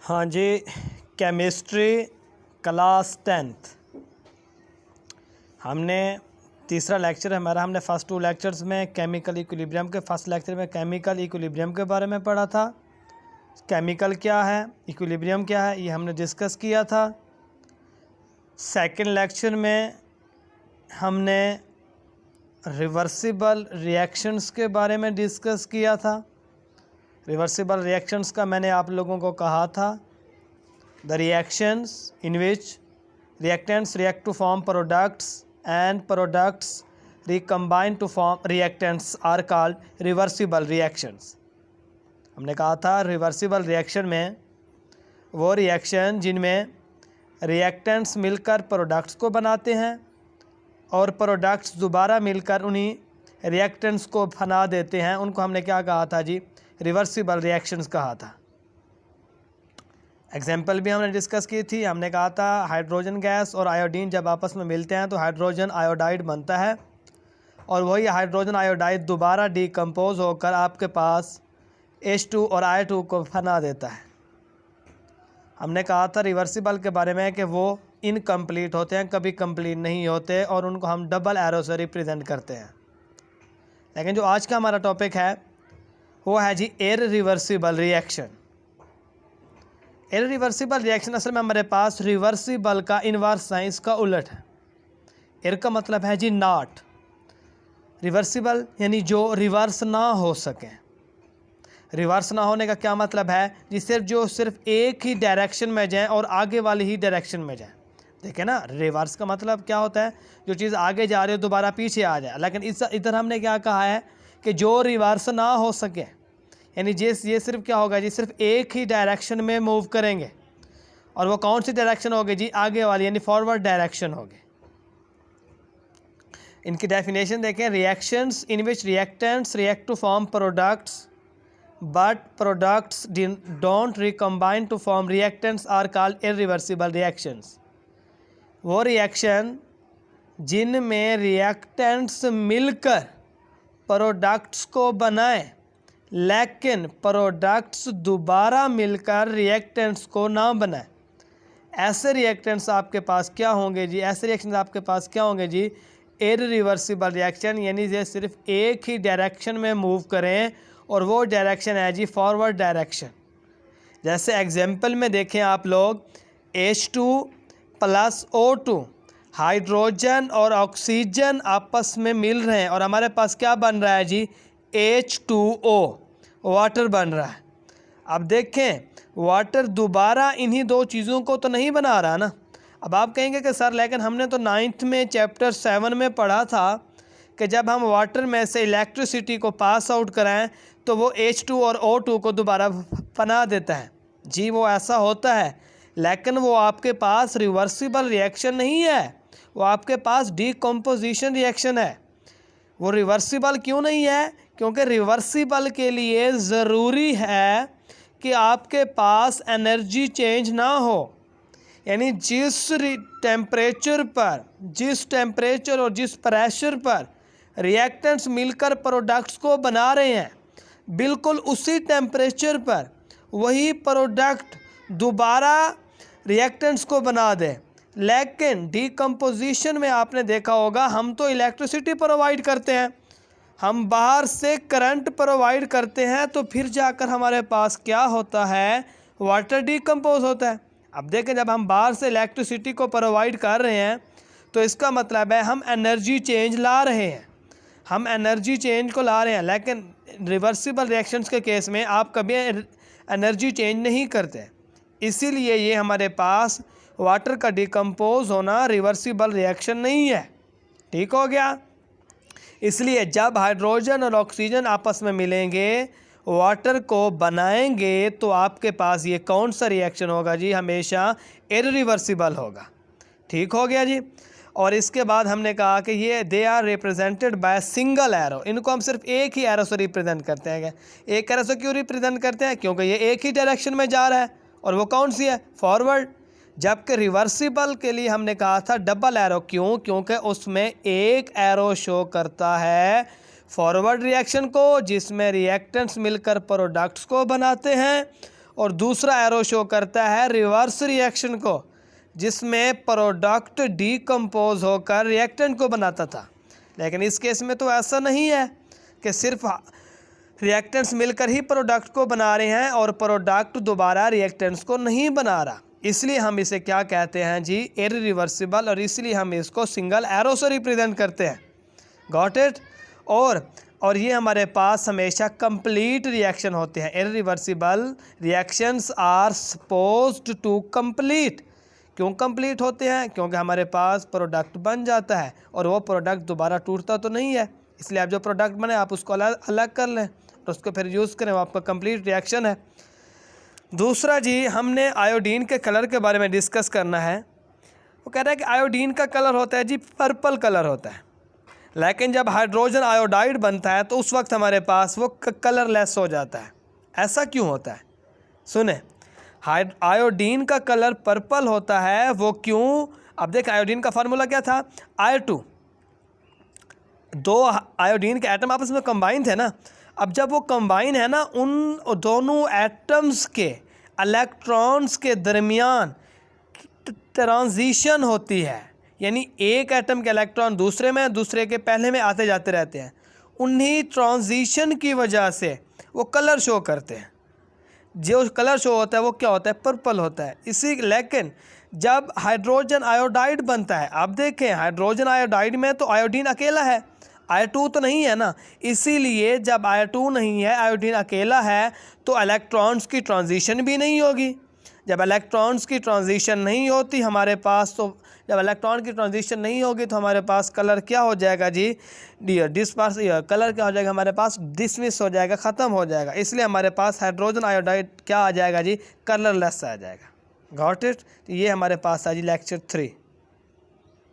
हाँ जी, chemistry class 10th हमने तीसरा लेक्चर हमारा हमने फर्स्ट 2 लेक्चर्स में केमिकल इक्विलिब्रियम के फर्स्ट लेक्चर में केमिकल इक्विलिब्रियम के बारे में पढ़ा था। केमिकल क्या है, इक्विलिब्रियम क्या है, ये हमने डिस्कस किया था। सेकंड लेक्चर में हमने रिवर्सिबल रिएक्शंस के बारे में डिस्कस किया था। रिवर्सिबल रिएक्शंस का मैंने आप लोगों को कहा था, the reactions in which reactants react to form products and products recombine to form reactants are called reversible reactions। हमने कहा था रिवर्सिबल रिएक्शन में वो रिएक्शन जिनमें रिएक्टेंट्स मिलकर प्रोडक्ट्स को बनाते हैं और प्रोडक्ट्स दोबारा मिलकर उन्हीं रिएक्टेंट्स को बना देते हैं, उनको हमने क्या कहा था जी, रिवर्सिबल रिएक्शंस कहा था। एग्जाम्पल भी हमने डिस्कस की थी। हमने कहा था हाइड्रोजन गैस और आयोडीन जब आपस में मिलते हैं तो हाइड्रोजन आयोडाइड बनता है और वही हाइड्रोजन आयोडाइड दोबारा डिकम्पोज होकर आपके पास H2 और I2 को बना देता है। हमने कहा था रिवर्सिबल के बारे में कि वो इनकम्प्लीट होते हैं, कभी कंप्लीट नहीं होते और उनको हम डबल एरो से रिप्रेजेंट करते हैं। लेकिन जो आज का हमारा टॉपिक है वो है जी इररिवर्सिबल रिएक्शन। इररिवर्सिबल रिएक्शन असल में हमारे पास रिवर्सिबल का इन्वर्स है, इसका उलट है। एर का मतलब है जी नॉट, रिवर्सिबल यानी जो रिवर्स ना हो सके। रिवर्स ना होने का क्या मतलब है जी, सिर्फ एक ही डायरेक्शन में जाए और आगे वाली ही डायरेक्शन में जाए। देखिए ना, रिवर्स का मतलब क्या होता है, जो चीज़ आगे जा रही हो दोबारा पीछे आ जाए। लेकिन इधर हमने क्या कहा है कि जो रिवर्स ना हो सके, यानी ये सिर्फ क्या होगा जी, सिर्फ एक ही डायरेक्शन में मूव करेंगे। और वो कौन सी डायरेक्शन होगी जी, आगे वाली यानी फॉरवर्ड डायरेक्शन होगी। इनकी डेफिनेशन देखें, reactions in which reactants react to form products but products don't recombine to form reactants are called irreversible reactions. वो रिएक्शन जिनमें रिएक्टेंट्स मिलकर प्रोडक्ट्स को बनाएं लेकिन प्रोडक्ट्स दोबारा मिलकर रिएक्टेंट्स को ना बनाए, ऐसे रिएक्टेंट्स आपके पास क्या होंगे जी, ऐसे रिएक्शन आपके पास क्या होंगे जी, इररिवर्सिबल रिएक्शन। यानी ये सिर्फ एक ही डायरेक्शन में मूव करें और वो डायरेक्शन है जी फॉरवर्ड डायरेक्शन। जैसे एग्जांपल में देखें आप लोग, H2 + O2 हाइड्रोजन और ऑक्सीजन आपस में मिल रहे हैं और हमारे पास क्या बन रहा है जी, H2O वाटर बन रहा है। अब देखें, वाटर दोबारा इन्हीं दो चीज़ों को तो नहीं बना रहा ना। अब आप कहेंगे कि सर लेकिन हमने तो 9th में चैप्टर 7 में पढ़ा था कि जब हम वाटर में से इलेक्ट्रिसिटी को पास आउट कराएं तो वो H2 और O2 को दोबारा बना देता है। जी वो ऐसा होता है, लेकिन वो आपके पास रिवर्सिबल रिएक्शन नहीं है, वो आपके पास डिकम्पोजिशन रिएक्शन है। वो रिवर्सिबल क्यों नहीं है, क्योंकि रिवर्सिबल के लिए ज़रूरी है कि आपके पास एनर्जी चेंज ना हो। यानी जिस टेम्परेचर और जिस प्रेशर पर रिएक्टेंट्स मिलकर प्रोडक्ट्स को बना रहे हैं, बिल्कुल उसी टेम्परेचर पर वही प्रोडक्ट दोबारा रिएक्टेंट्स को बना दे। लेकिन डिकम्पोजिशन में आपने देखा होगा, हम तो इलेक्ट्रिसिटी प्रोवाइड करते हैं, हम बाहर से करंट प्रोवाइड करते हैं, तो फिर जाकर हमारे पास क्या होता है, वाटर डिकम्पोज होता है। अब देखें, जब हम बाहर से इलेक्ट्रिसिटी को प्रोवाइड कर रहे हैं तो इसका मतलब है हम एनर्जी चेंज ला रहे हैं, हम एनर्जी चेंज को ला रहे हैं। लेकिन रिवर्सिबल रिएक्शंस के केस में आप कभी एनर्जी चेंज नहीं करते, इसीलिए ये हमारे पास वाटर का डिकम्पोज होना रिवर्सिबल रिएक्शन नहीं है। ठीक हो गया। इसलिए जब हाइड्रोजन और ऑक्सीजन आपस में मिलेंगे, वाटर को बनाएंगे, तो आपके पास ये कौन सा रिएक्शन होगा जी, हमेशा इररिवर्सिबल होगा। ठीक हो गया जी। और इसके बाद हमने कहा कि ये they are represented by single arrow. इनको हम सिर्फ एक ही एरो से रिप्रेजेंट करते हैं। एक एरो से क्यों रिप्रेजेंट करते हैं, क्योंकि ये एक ही डायरेक्शन में जा रहा है और वो कौन सी है, फॉरवर्ड। जबकि रिवर्सिबल के लिए हमने कहा था डबल एरो। क्यों, क्योंकि उसमें एक एरो शो करता है फॉरवर्ड रिएक्शन को, जिसमें रिएक्टेंट्स मिलकर प्रोडक्ट्स को बनाते हैं, और दूसरा एरो शो करता है रिवर्स रिएक्शन को, जिसमें प्रोडक्ट डीकम्पोज होकर रिएक्टेंट को बनाता था। लेकिन इस केस में तो ऐसा नहीं है कि सिर्फ रिएक्टेंट्स मिलकर ही प्रोडक्ट को बना रहे हैं और प्रोडक्ट दोबारा रिएक्टेंट्स को नहीं बना रहा। इसलिए हम इसे क्या कहते हैं जी, इररिवर्सिबल, और इसलिए हम इसको सिंगल एरो से रिप्रेजेंट करते हैं। Got it. और ये हमारे पास हमेशा कंप्लीट रिएक्शन होते हैं। Irreversible reactions are supposed to complete. क्यों कंप्लीट होते हैं? क्योंकि हमारे पास प्रोडक्ट बन जाता है और वो प्रोडक्ट दोबारा टूटता तो नहीं है। इसलिए आप जो प्रोडक्ट बने आप उसको अलग कर लें और उसको फिर यूज़ करें, वो आपका कंप्लीट रिएक्शन है। दूसरा जी, हमने आयोडीन के कलर के बारे में डिस्कस करना है। वो कह रहा है कि आयोडीन का कलर होता है जी पर्पल कलर होता है, लेकिन जब हाइड्रोजन आयोडाइड बनता है तो उस वक्त हमारे पास वो कलरलेस हो जाता है। ऐसा क्यों होता है? सुने, आयोडीन का कलर पर्पल होता है, वो क्यों? अब देख, आयोडीन का फार्मूला क्या था? I2। दो आयोडीन के एटम आपस में कंबाइन थे ना। अब जब वो कंबाइन है ना, उन दोनों एटम्स के इलेक्ट्रॉन्स के दरमियान ट्रांजिशन होती है, यानी एक एटम के इलेक्ट्रॉन दूसरे में, दूसरे के पहले में आते जाते रहते हैं। उन्हीं ट्रांजिशन की वजह से वो कलर शो करते हैं। जो कलर शो होता है वो क्या होता है? पर्पल होता है। लेकिन जब हाइड्रोजन आयोडाइड बनता है, आप देखें हाइड्रोजन आयोडाइड में तो आयोडीन अकेला है, I2 तो नहीं है ना। इसीलिए जब I2 नहीं है, आयोडीन अकेला है, तो इलेक्ट्रॉन्स की ट्रांजिशन भी नहीं होगी। जब इलेक्ट्रॉन्स की ट्रांजिशन नहीं होती हमारे पास, तो जब इलेक्ट्रॉन की ट्रांजिशन नहीं होगी तो हमारे पास कलर क्या हो जाएगा जी? कलर क्या हो जाएगा? हमारे पास डिसमिस हो जाएगा, ख़त्म हो जाएगा। इसलिए हमारे पास हाइड्रोजन आयोडाइड क्या आ जाएगा जी? कलरलेस आ जाएगा। Got it. ये हमारे पास आ जी लेक्चर 3।